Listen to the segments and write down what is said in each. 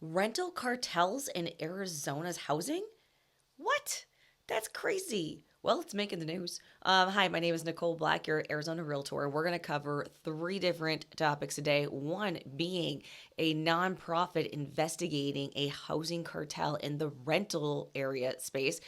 Rental cartels in Arizona's housing? What? That's crazy. Well, it's making the news. Hi, my name is Nicole Black, your Arizona Realtor. We're going to cover three different topics today. One being a nonprofit investigating a housing cartel in the rental area space.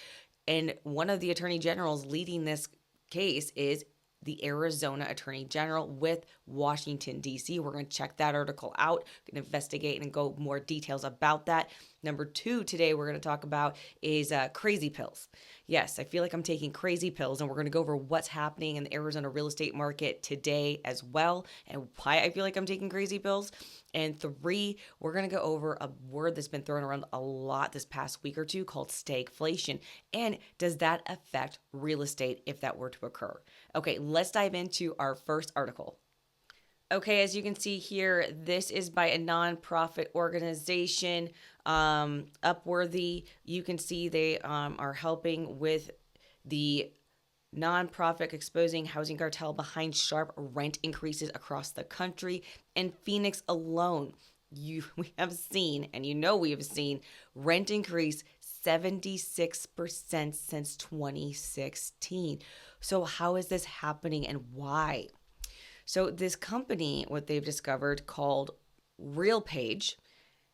And one of the attorney generals leading this case is the Arizona Attorney General with Washington, D.C. We're going to check that article out, investigate and go more details about that. Number two, today we're going to talk about is crazy pills. Yes, I feel like I'm taking crazy pills, and we're going to go over what's happening in the Arizona real estate market today as well, and why I feel like I'm taking crazy pills. And three, we're going to go over a word that's been thrown around a lot this past week or two called stagflation. And does that affect real estate if that were to occur? Okay, let's dive into our first article. Okay, as you can see here, this is by a nonprofit organization, Upworthy. You can see they are helping with the nonprofit exposing housing cartel behind sharp rent increases across the country. In Phoenix alone, we have seen, and we have seen, rent increase 76% since 2016. So how is this happening and why? So this company, what they've discovered called RealPage,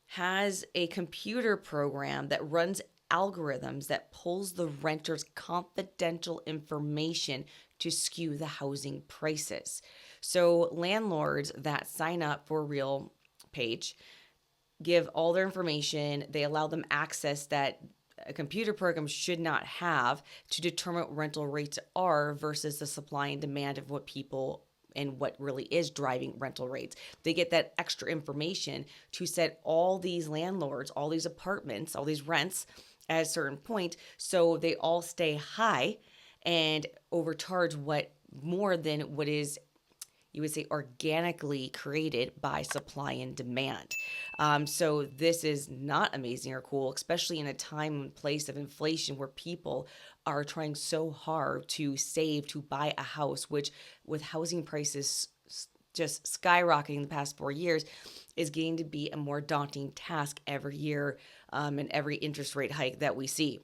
has a computer program that runs algorithms that pulls the renter's confidential information to skew the housing prices. So landlords that sign up for RealPage give all their information. They allow them access that a computer program should not have to determine what rental rates are versus the supply and demand of what people and what really is driving rental rates. They get that extra information to set all these landlords, all these apartments, all these rents at a certain point so they all stay high and overcharge what more than what is, you would say, organically created by supply and demand. So this is not amazing or cool, especially in a time and place of inflation where people are trying so hard to save to buy a house, which with housing prices just skyrocketing the past 4 years is going to be a more daunting task every year, and every interest rate hike that we see.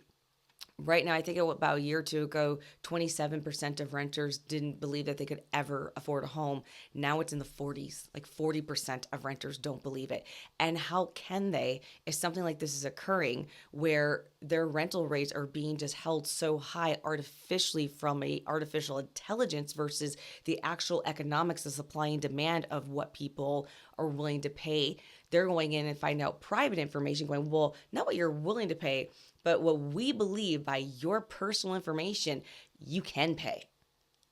Right now, I think about a year or two ago, 27% of renters didn't believe that they could ever afford a home. Now it's in the 40s, like 40% of renters don't believe it. And how can they, if something like this is occurring where their rental rates are being just held so high artificially from a artificial intelligence versus the actual economics of supply and demand of what people are willing to pay? They're going in and find out private information, going, well, not what you're willing to pay, but what we believe by your personal information you can pay.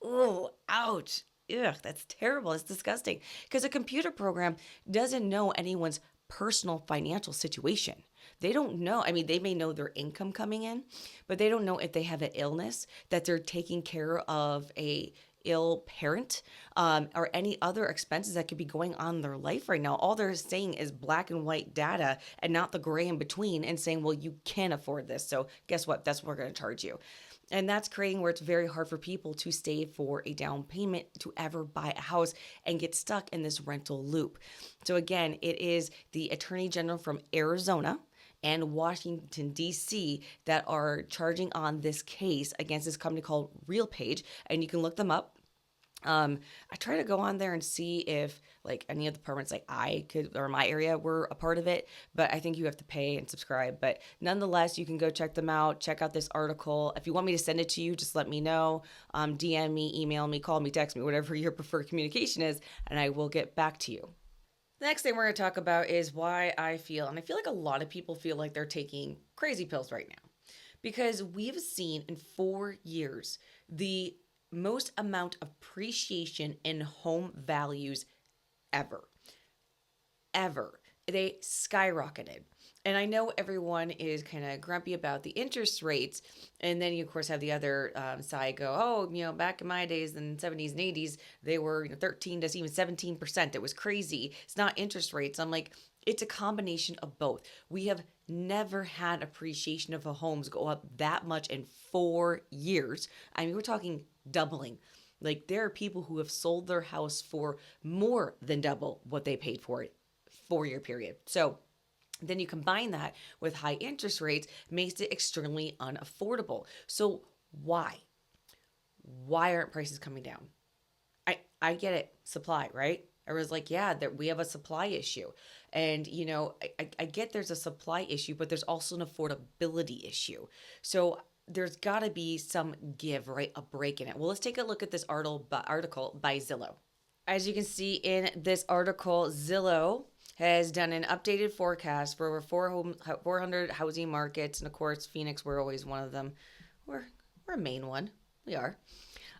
Oh, ouch. Ugh, that's terrible. It's disgusting. Because a computer program doesn't know anyone's personal financial situation. They don't know. I mean, they may know their income coming in, but they don't know if they have an illness, that they're taking care of a ill parent, or any other expenses that could be going on in their life right now. All they're saying is black and white data and not the gray in between, and saying, well, you can afford this. So guess what? That's what we're going to charge you. And that's creating where it's very hard for people to save for a down payment to ever buy a house and get stuck in this rental loop. So again, it is the Attorney General from Arizona and Washington, D.C. that are charging on this case against this company called RealPage. And you can look them up. I try to go on there and see if like any of the departments like I could or my area were a part of it, but I think you have to pay and subscribe. But nonetheless, you can go check them out, check out this article. If you want me to send it to you, just let me know. DM me, email me, call me, text me, whatever your preferred communication is, and I will get back to you. The next thing we're going to talk about is why I feel, and I feel like a lot of people feel like they're taking crazy pills right now, because we've seen in 4 years the most amount of appreciation in home values ever. Ever. They skyrocketed. And I know everyone is kind of grumpy about the interest rates. And then you, of course, have the other side go, oh, back in my days in the 70s and 80s, they were 13 to even 17%. It was crazy. It's not interest rates. I'm like, it's a combination of both. We have never had appreciation of a homes go up that much in 4 years. I mean, we're talking doubling. Like there are people who have sold their house for more than double what they paid for it, 4 year period. So Then you combine that with high interest rates, makes it extremely unaffordable. So why? Why aren't prices coming down? I get it, supply, right? Everyone's like, yeah, that we have a supply issue. And, I get there's a supply issue, but there's also an affordability issue. So there's got to be some give, right? A break in it. Well, let's take a look at this article by Zillow. As you can see in this article, Zillow has done an updated forecast for over 400 housing markets. And of course, Phoenix, we're always one of them. We're a main one. We are.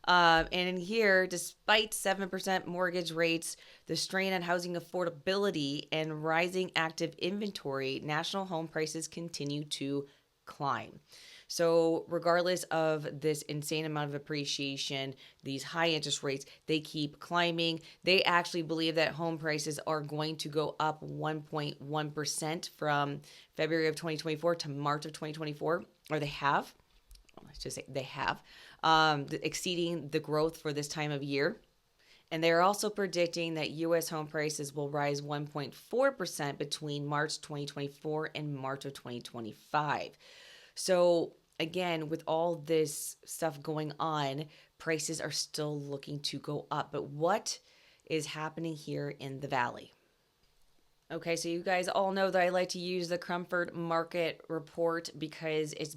And in here, despite 7% mortgage rates, the strain on housing affordability, and rising active inventory, national home prices continue to climb. So, regardless of this insane amount of appreciation, these high interest rates, they keep climbing. They actually believe that home prices are going to go up 1.1% from February of 2024 to March of 2024, or they have. Let's just say they have, exceeding the growth for this time of year. And they're also predicting that U.S. home prices will rise 1.4% between March 2024 and March of 2025. So again, with all this stuff going on, prices are still looking to go up. But what is happening here in the Valley? Okay, so you guys all know that I like to use the Comfort Market Report because it's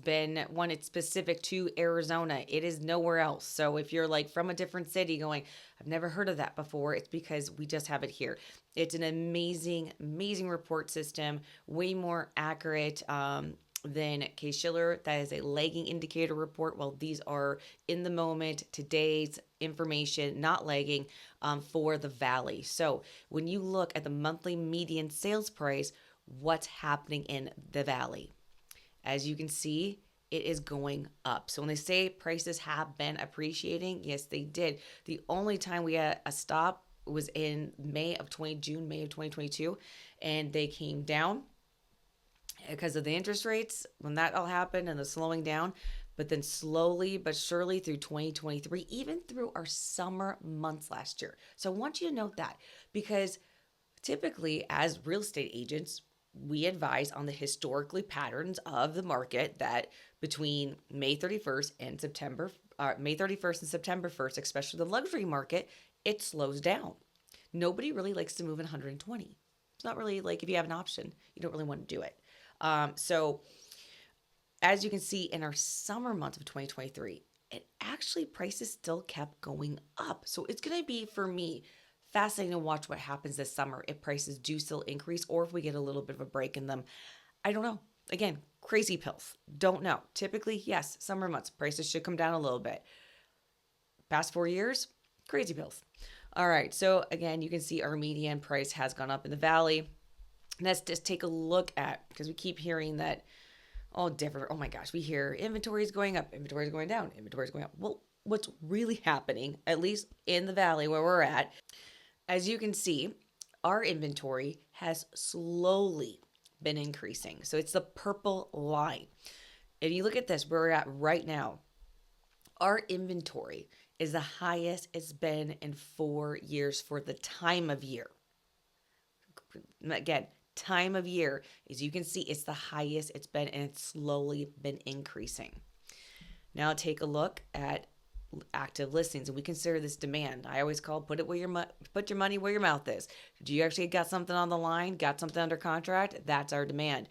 specific to Arizona. It is nowhere else. So if you're like from a different city going, I've never heard of that before, it's because we just have it here. It's an amazing, amazing report system, way more accurate than Case-Shiller. That is a lagging indicator report. Well, these are in the moment, today's information, not lagging, for the Valley. So when you look at the monthly median sales price, what's happening in the Valley? As you can see, it is going up. So when they say prices have been appreciating, yes, they did. The only time we had a stop was in May of 2022, and they came down because of the interest rates when that all happened and the slowing down. But then slowly but surely through 2023, even through our summer months last year. So I want you to note that, because typically as real estate agents, we advise on the historically patterns of the market that between May 31st and May 31st and September 1st, especially the luxury market, it slows down. Nobody really likes to move in 120. It's not really like if you have an option, you don't really want to do it. So as you can see in our summer months of 2023, it actually prices still kept going up. So it's going to be, for me, fascinating to watch what happens this summer if prices do still increase or if we get a little bit of a break in them. I don't know. Again, crazy pills. Don't know. Typically, yes, summer months, prices should come down a little bit. Past 4 years, crazy pills. All right. So again, you can see our median price has gone up in the Valley. Let's just take a look at, because we keep hearing that all different. Oh my gosh, we hear inventory is going up, inventory is going down, inventory is going up. Well, what's really happening, at least in the Valley where we're at, as you can see, our inventory has slowly been increasing. So it's the purple line. If you look at this, where we're at right now, our inventory is the highest it's been in 4 years for the time of year. Again, time of year, as you can see, it's the highest it's been, and it's slowly been increasing. Now take a look at active listings, and we consider this demand. I always call put your money where your mouth is. Do you actually got something on the line, got something under contract? That's our demand.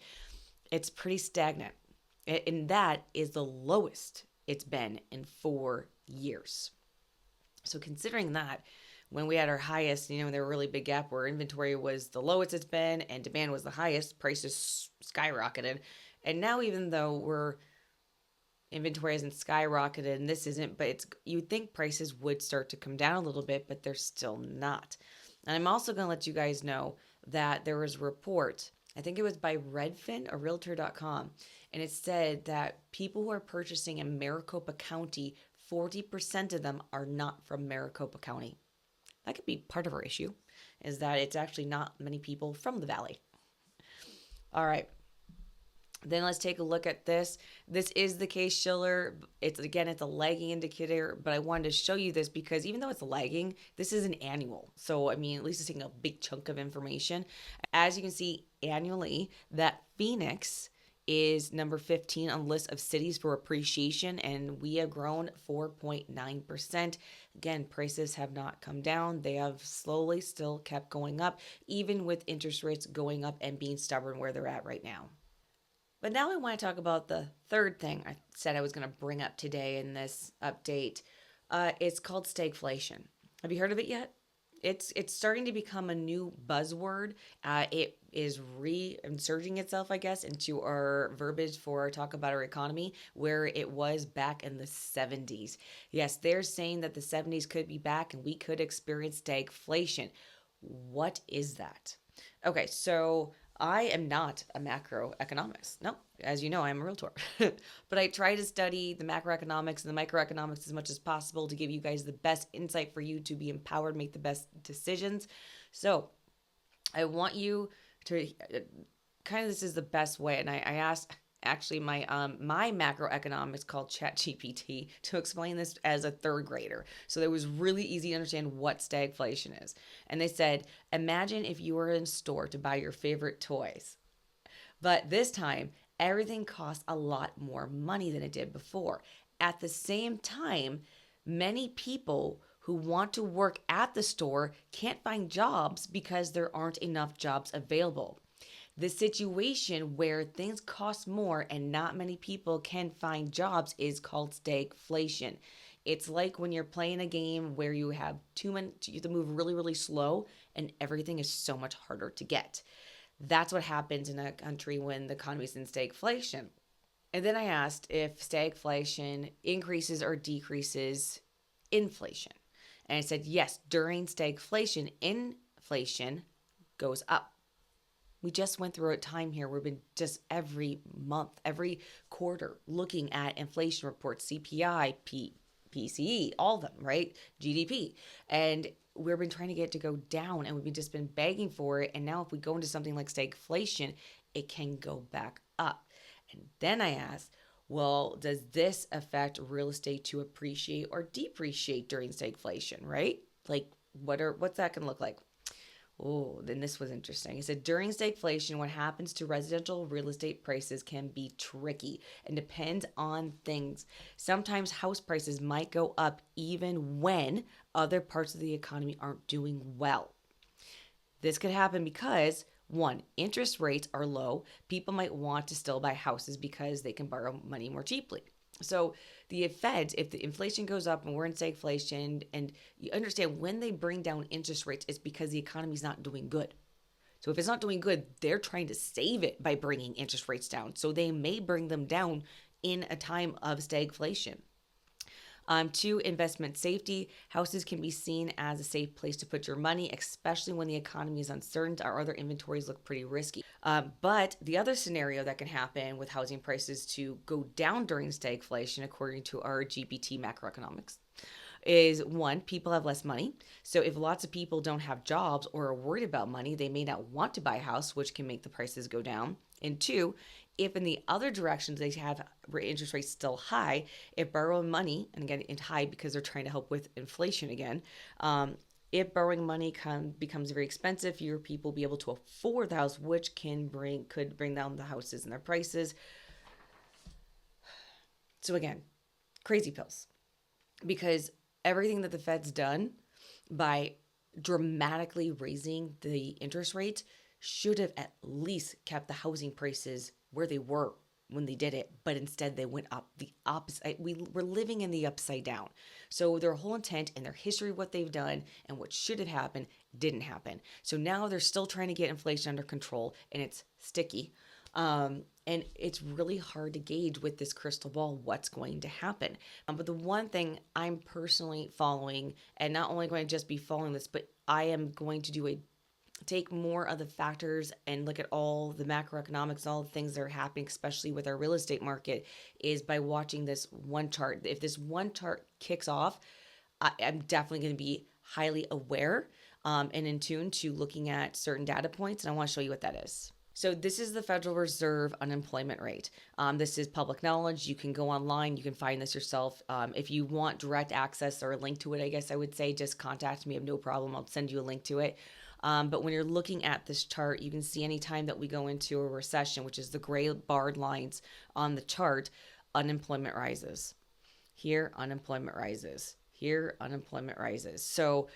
It's pretty stagnant, and that is the lowest it's been in 4 years. So considering that, when we had our highest, there were a really big gap where inventory was the lowest it's been and demand was the highest, prices skyrocketed. And now, even though inventory hasn't skyrocketed and this isn't, but you'd think prices would start to come down a little bit, but they're still not. And I'm also going to let you guys know that there was a report, I think it was by Redfin or Realtor.com, and it said that people who are purchasing in Maricopa County, 40% of them are not from Maricopa County. That could be part of our issue, is that it's actually not many people from the Valley. All right. Then let's take a look at this. This is the case Shiller. It's a lagging indicator, but I wanted to show you this because even though it's lagging, this is an annual. So I mean, at least it's taking a big chunk of information. As you can see annually, that Phoenix is number 15 on the list of cities for appreciation, and we have grown 4.9%. Again, prices have not come down. They have slowly still kept going up, even with interest rates going up and being stubborn where they're at right now. But now I want to talk about the third thing I said I was going to bring up today in this update. It's called stagflation. Have you heard of it yet? It's starting to become a new buzzword. It is reinserting itself, I guess, into our verbiage for our talk about our economy, where it was back in the 70s. Yes, they're saying that the 70s could be back and we could experience stagflation. What is that? Okay, so I am not a macroeconomist. No, as you know, I'm a realtor. But I try to study the macroeconomics and the microeconomics as much as possible to give you guys the best insight for you to be empowered, make the best decisions. So I want you to kind of, this is the best way. And I asked actually my macroeconomics called ChatGPT to explain this as a third grader. So it was really easy to understand what stagflation is. And they said, imagine if you were in a store to buy your favorite toys. But this time, everything costs a lot more money than it did before. At the same time, many people who want to work at the store can't find jobs because there aren't enough jobs available. The situation where things cost more and not many people can find jobs is called stagflation. It's like when you're playing a game where you have you have to move really, really slow and everything is so much harder to get. That's what happens in a country when the economy is in stagflation. And then I asked if stagflation increases or decreases inflation. And I said, yes, during stagflation, inflation goes up. We just went through a time here where we've been just every month, every quarter looking at inflation reports, CPI, PCE, all of them, right? GDP. And we've been trying to get it to go down and we've just been begging for it. And now if we go into something like stagflation, it can go back up. And then I asked, well, does this affect real estate to appreciate or depreciate during stagflation, right? Like what's that going to look like? Oh, then this was interesting. He said during stagflation, what happens to residential real estate prices can be tricky and depends on things. Sometimes house prices might go up even when other parts of the economy aren't doing well. This could happen because one, interest rates are low. People might want to still buy houses because they can borrow money more cheaply. So the Feds, if the inflation goes up and we're in stagflation, and you understand when they bring down interest rates, it's because the economy's not doing good. So if it's not doing good, they're trying to save it by bringing interest rates down. So they may bring them down in a time of stagflation. Two, investment safety. Houses can be seen as a safe place to put your money, especially when the economy is uncertain. Our other inventories look pretty risky. But the other scenario that can happen with housing prices to go down during stagflation, according to our GPT macroeconomics, is one, people have less money. So if lots of people don't have jobs or are worried about money, they may not want to buy a house, which can make the prices go down. And two, if in the other directions they have interest rates still high, if borrowing money, and again, it's high because they're trying to help with inflation again, if borrowing money becomes very expensive, fewer people will be able to afford the house, which could bring down the houses and their prices. So again, crazy pills, because everything that the Fed's done by dramatically raising the interest rate should have at least kept the housing prices where they were when they did it, but instead they went up the opposite. We were living in the upside down. So their whole intent and their history, what they've done and what should have happened didn't happen. So now they're still trying to get inflation under control, and it's sticky. And it's really hard to gauge with this crystal ball what's going to happen. But the one thing I'm personally following, and not only going to just be following this, but I am going to take more of the factors and look at all the macroeconomics, all the things that are happening, especially with our real estate market, is by watching this one chart. If this one chart kicks off, I'm definitely going to be highly aware and in tune to looking at certain data points. And I want to show you what that is. So this is the Federal Reserve unemployment rate. This is public knowledge. You can go online. You can find this yourself. If you want direct access or a link to it, I guess I would say just contact me. I have no problem. I'll send you a link to it. But when you're looking at this chart, you can see anytime that we go into a recession, which is the gray barred lines on the chart, unemployment rises. Here, unemployment rises. Here, unemployment rises. So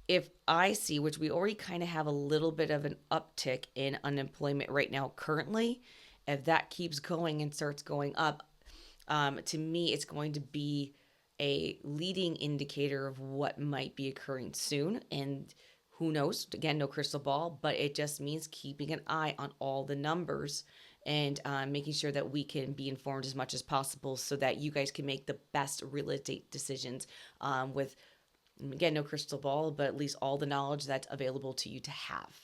if I see, which we already kind of have a little bit of an uptick in unemployment right now currently, if that keeps going and starts going up, to me, it's going to be a leading indicator of what might be occurring soon. And who knows? Again, no crystal ball, but it just means keeping an eye on all the numbers and making sure that we can be informed as much as possible so that you guys can make the best real estate decisions with, again, no crystal ball, but at least all the knowledge that's available to you to have.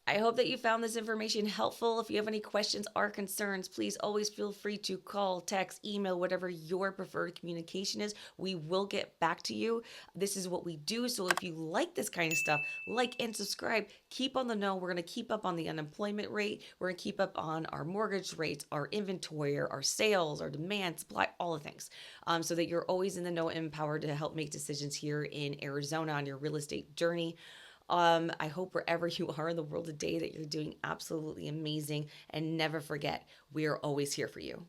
I hope that you found this information helpful. If you have any questions or concerns, please always feel free to call, text, email, whatever your preferred communication is. We will get back to you. This is what we do. So if you like this kind of stuff, like and subscribe. Keep on the know. We're going to keep up on the unemployment rate. We're going to keep up on our mortgage rates, our inventory, our sales, our demand, supply, all the things, so that you're always in the know and empowered to help make decisions here in Arizona on your real estate journey. I hope wherever you are in the world today that you're doing absolutely amazing. And never forget, we are always here for you.